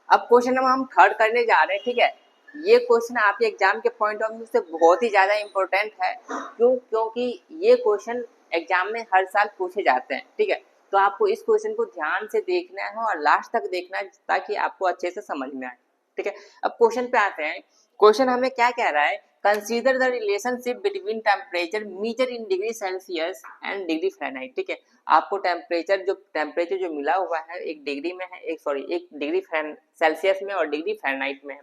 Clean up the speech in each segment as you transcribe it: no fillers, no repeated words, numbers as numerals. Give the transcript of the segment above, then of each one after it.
अब question number हम third करने जा रहे हैं, ठीक है। ये क्वेश्चन आपके एग्जाम के पॉइंट ऑफ व्यू से बहुत ही ज़्यादा इम्पोर्टेंट है। क्योंकि ये क्वेश्चन एग्जाम में हर साल पूछे जाते हैं, ठीक है। तो आपको इस क्वेश्चन को ध्यान से देखना है और लास्ट तक देखना है ताकि आपको अच्छे से समझ में आए, ठीक है। अब क्वेश्चन पे आते हैं। क्वेश्चन हमें क्या कह रहा है, consider the relationship between temperature measure in degree Celsius and degree Fahrenheit, ठीक है। आपको टेम्परेचर जो मिला हुआ है एक डिग्री में है, एक डिग्री सेल्सियस में और डिग्री फ़ारेनहाइट में है।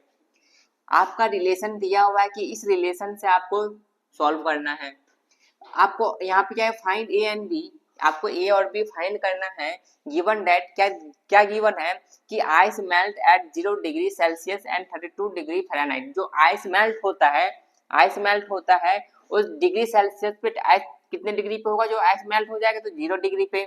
आपका रिलेशन दिया हुआ है कि इस रिलेशन से आपको सॉल्व करना है। आपको यहाँ पे क्या है, फाइंड ए एंड बी, आपको ए और बी फाइंड करना है। गिवन दैट क्या गिवन है कि ice melt eight 0 degree Celsius and 32 degree Fahrenheit. जो आइस मेल्ट होता है उस डिग्री सेल्सियस पे आइस कितने डिग्री पे होगा, जो आइस मेल्ट हो जाएगा तो 0 डिग्री पे।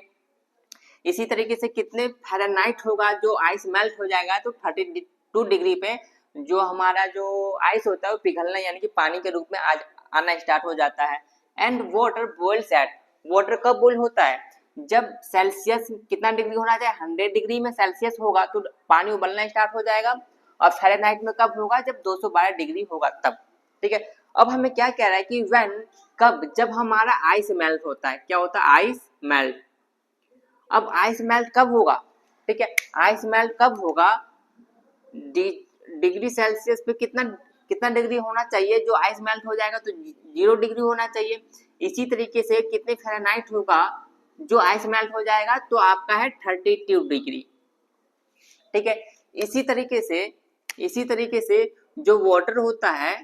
इसी तरीके से कितने फ़ारेनहाइट होगा जो आइस मेल्ट हो जाएगा तो 32 डिग्री पे जो हमारा जो आइस होता है वो पिघलना यानी कि पानी के रूप में आना स्टार्ट हो जाता है। And water boils at, water कब बॉइल होता है, जब सेल्सियस कितना डिग्री होना चाहिए, 100 डिग्री में सेल्सियस होगा तो पानी उबलना स्टार्ट हो जाएगा। और फ़ारेनहाइट में कब होगा, जब 212 डिग्री होगा तब, ठीक है। अब हमें क्या कह रहा है कि व्हेन, कब, जब हमारा आइस मेल्ट होता है, क्या होता है, आइस मेल्ट। अब आइस मेल्ट कब होगा, ठीक है, आइस मेल्ट कब होगा, डिग्री सेल्सियस पे कितना कितना डिग्री होना चाहिए, जो आइस मेल्ट हो जाएगा तो 0 डिग्री होना चाहिए। इसी तरीके से कितने फ़ारेनहाइट होगा जो आइस मेल्ट हो जाएगा तो आपका है 32 डिग्री, ठीक है। इसी तरीके से जो वाटर होता है,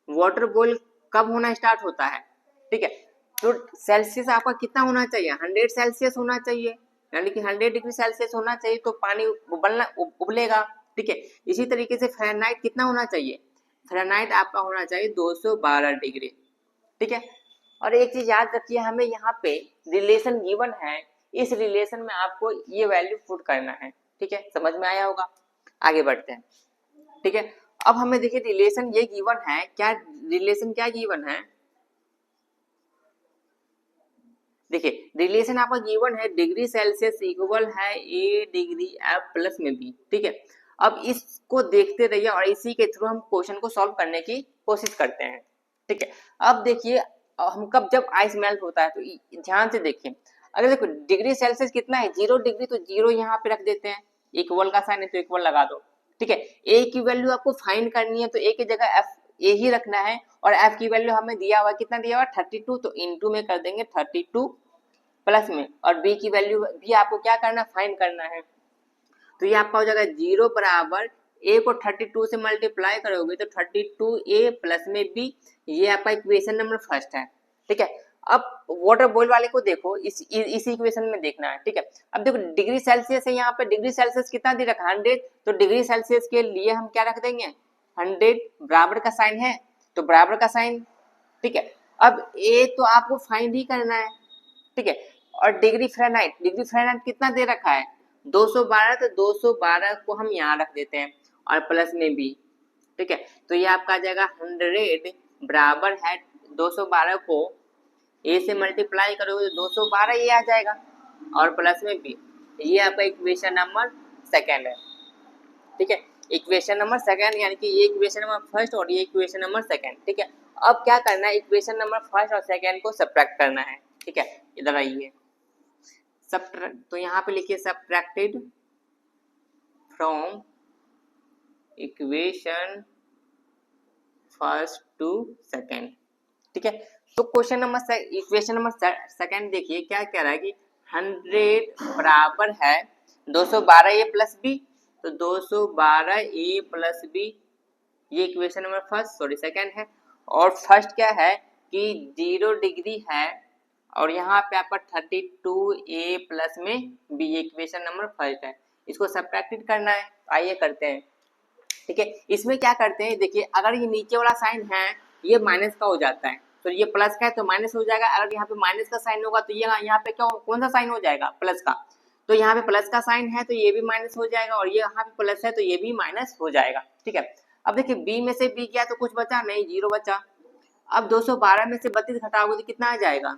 वाटर बॉइल कब होना स्टार्ट होता है, ठीक है। तो सेल्सियस आपका कितना होना चाहिए, 100 सेल्सियस होना चाहिए, यानी कि 100 डिग्री सेल्सियस होना चाहिए तो पानी उबलेगा, ठीक है। इसी तरीके से फ़ारेनहाइट कितना होना चाहिए, फ़ारेनहाइट आपका होना चाहिए 212 डिग्री, ठीक है। और एक चीज याद रखिए, हमें यहाँ पे रिलेशन गिवन है, इस रिलेशन में आपको ये वैल्यू पुट करना है, ठीक है। समझ में आया होगा, आगे बढ़ते हैं, ठीक है। अब हमें देखिए रिलेशन ये गिवन है, क्या रिलेशन क्या गिवन है, देखिए रिलेशन आपका गिवन है, डिग्री सेल्सियस इक्वल है ए डिग्री एफ प्लस में बी, ठीक है। अब इसको देखते रहिए और इसी के थ्रू हम क्वेश्चन को सॉल्व करने की कोशिश करते हैं, ठीक है। अब देखिए हम कब, जब आइस मेल्ट होता है तो ध्यान से देखिए, अगर देखो डिग्री सेल्सियस कितना है 0 डिग्री, तो 0 यहाँ पे रख देते हैं, इक्वल का साइन है तो इक्वल लगा दो, ठीक है। ए की वैल्यू आपको फाइंड करनी है तो ए की जगह एफ ए ही रखना है, और एफ की वैल्यू हमें दिया हुआ कितना दिया हुआ 32, तो इनटू में कर देंगे 32 प्लस में, और बी की वैल्यू भी आपको क्या करना, फाइंड करना है। तो ये आपका हो जाएगा 0 बराबर ए को 32 से मल्टीप्लाई करोगे तो 32 ए प्लस में बी, ये आपका इक्वेशन नंबर फर्स्ट है, ठीक है। अब वाटर बॉइल वाले को देखो, इसी इक्वेशन में देखना है, ठीक है। अब देखो डिग्री सेल्सियस है, यहाँ पे डिग्री सेल्सियस कितना दे रखा है 100, तो डिग्री सेल्सियस के लिए हम क्या रख देंगे 100, बराबर का साइन है तो बराबर का साइन, ठीक है। अब ए तो आपको फाइंड ही करना है, ठीक है। और डिग्री फ़ारेनहाइट कितना दे रखा है 212, तो 212 को हम यहाँ रख देते हैं और प्लस में भी, ठीक है। तो ये आपका आ जाएगा 100 बराबर है 212 को ए से मल्टीप्लाई करोगे तो 212 ये आ जाएगा और प्लस में भी, ये आपका इक्वेशन नंबर सेकेंड है, ठीक है। इक्वेशन नंबर सेकेंड यानी कि ये इक्वेशन नंबर फर्स्ट और ये इक्वेशन नंबर सेकेंड, ठीक है। अब क्या करना है, इक्वेशन नंबर फर्स्ट और सेकेंड को सब्ट्रैक्ट करना है, ठीक है। इधर आइए, तो यहाँ पे लिखिए subtracted from equation first to second, ठीक है। तो इक्वेशन नंबर सेकेंड देखिए क्या कह रहा है कि 100 बराबर है 212 ए प्लस बी, तो 212 ए प्लस बी, ये इक्वेशन नंबर सेकेंड है। और फर्स्ट क्या है कि 0 डिग्री है और यहाँ पे आपका 32 ए प्लस में बी, इक्वेशन नंबर फर्स्ट है, इसको सब्ट्रैक्टेड करना है, आइए करते हैं, ठीक है। इसमें क्या करते हैं, देखिए अगर ये नीचे वाला साइन है ये माइनस का हो जाता है, तो ये प्लस का है तो माइनस हो जाएगा, अगर यहाँ पे माइनस का साइन होगा तो ये यहाँ पे क्या, कौन सा साइन हो जाएगा, प्लस का, तो यहाँ पे प्लस का साइन है तो ये भी माइनस हो जाएगा, और ये यहाँ पे प्लस है तो ये भी माइनस हो जाएगा, ठीक है। अब देखिए बी में से बी गया तो कुछ बचा नहीं, 0 बचा। अब 212 में से 32 घटाओगे तो कितना आ जाएगा,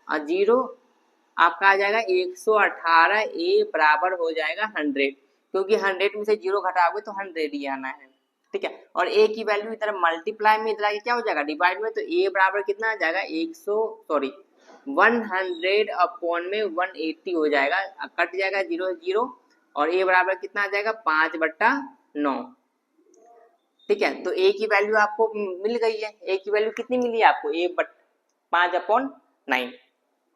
और 0 आपका आ जाएगा 118 ए बराबर हो जाएगा 100, क्योंकि 100 में से 0 घटाओगे तो 100 ही आना है, ठीक है। और a की वैल्यू इधर मल्टीप्लाई में इधर आगे क्या हो जाएगा, डिवाइड में, तो a बराबर कितना आ जाएगा 100 अपॉन में 180 हो जाएगा, कट जाएगा 0 0, और a बराबर कितना आ जाएगा 5/9, ठीक है। तो a की वैल्यू आपको मिल गई है, a की वैल्यू कितनी मिली है आपको, 5/9,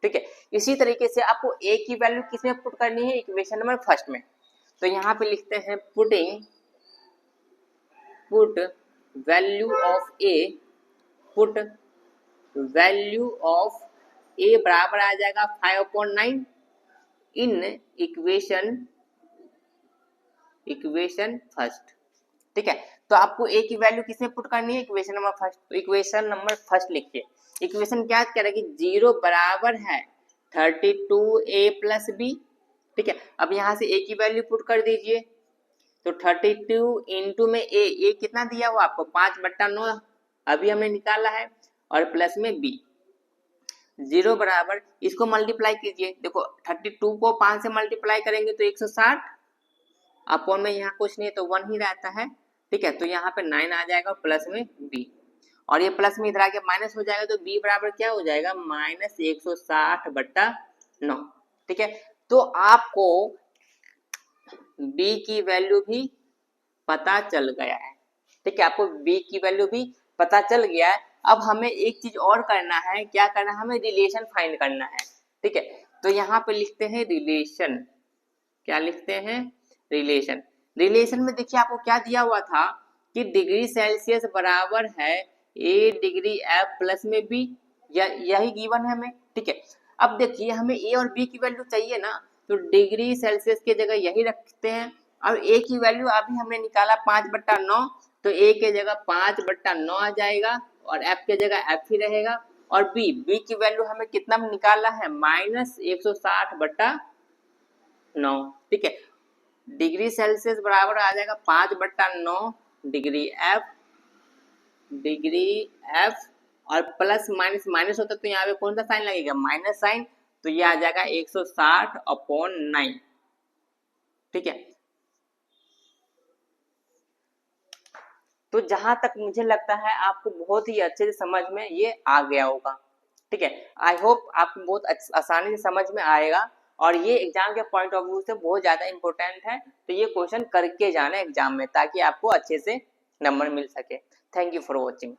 ठीक है। इसी तरीके से आपको a की वैल्यू किसमें पुट करनी है, इक्वेशन नंबर फर्स्ट में। तो यहाँ पे लिखते हैं पुट वैल्यू ऑफ a बराबर आ जाएगा 5/9 इन इक्वेशन फर्स्ट, ठीक है। तो आपको a की वैल्यू किसमें पुट करनी है, इक्वेशन नंबर फर्स्ट। तो इक्वेशन नंबर फर्स्ट लिखिए, इक्वेशन क्या कह रहा है कि 0 बराबर है 32a प्लस b, ठीक है। अब यहाँ से a की वैल्यू पुट कर दीजिए, तो 32 इंटू में a कितना दिया हुआ आपको 5/9 अभी हमने निकाला है, और प्लस में b, 0 बराबर, इसको मल्टीप्लाई कीजिए, देखो 32 को 5 से मल्टीप्लाई करेंगे तो 160, अपॉन में यहाँ कुछ नहीं है तो 1 ही रहता है, ठीक है। तो यहाँ पे 9 आ जाएगा प्लस में b, और ये प्लस में इधर आके माइनस हो जाएगा, तो b बराबर क्या हो जाएगा -160/9, ठीक है। तो आपको b की वैल्यू भी पता चल गया है, ठीक है, आपको b की वैल्यू भी पता चल गया है। अब हमें एक चीज और करना है, क्या करना है, हमें रिलेशन फाइंड करना है, ठीक है। तो यहाँ पे लिखते हैं रिलेशन, क्या लिखते हैं, रिलेशन में देखिए आपको क्या दिया हुआ था कि डिग्री सेल्सियस बराबर है a डिग्री f प्लस में b, यही गिवन है हमें, ठीक है। अब देखिए हमें a और b की वैल्यू चाहिए ना, तो डिग्री सेल्सियस की जगह यही रखते हैं। अब a की वैल्यू अभी हमने निकाला 5/9, तो a के जगह 5/9 आ जाएगा, और f के जगह f ही रहेगा, और b की वैल्यू हमें कितना निकाला है -160/9, ठीक है। डिग्री सेल्सियस बराबर आ जाएगा 5/9 डिग्री एफ, और प्लस माइनस माइनस होता तो यहाँ पे कौन सा साइन लगेगा, माइनस साइन, तो ये आ जाएगा 160/9, ठीक है। तो जहां तक मुझे लगता है आपको बहुत ही अच्छे से समझ में ये आ गया होगा, ठीक है। आई होप आपको बहुत आसानी से समझ में आएगा, और ये एग्जाम के पॉइंट ऑफ व्यू से बहुत ज्यादा इंपॉर्टेंट है, तो ये क्वेश्चन करके जाना एग्जाम में, ताकि आपको अच्छे से नंबर मिल सके। Thank you for watching.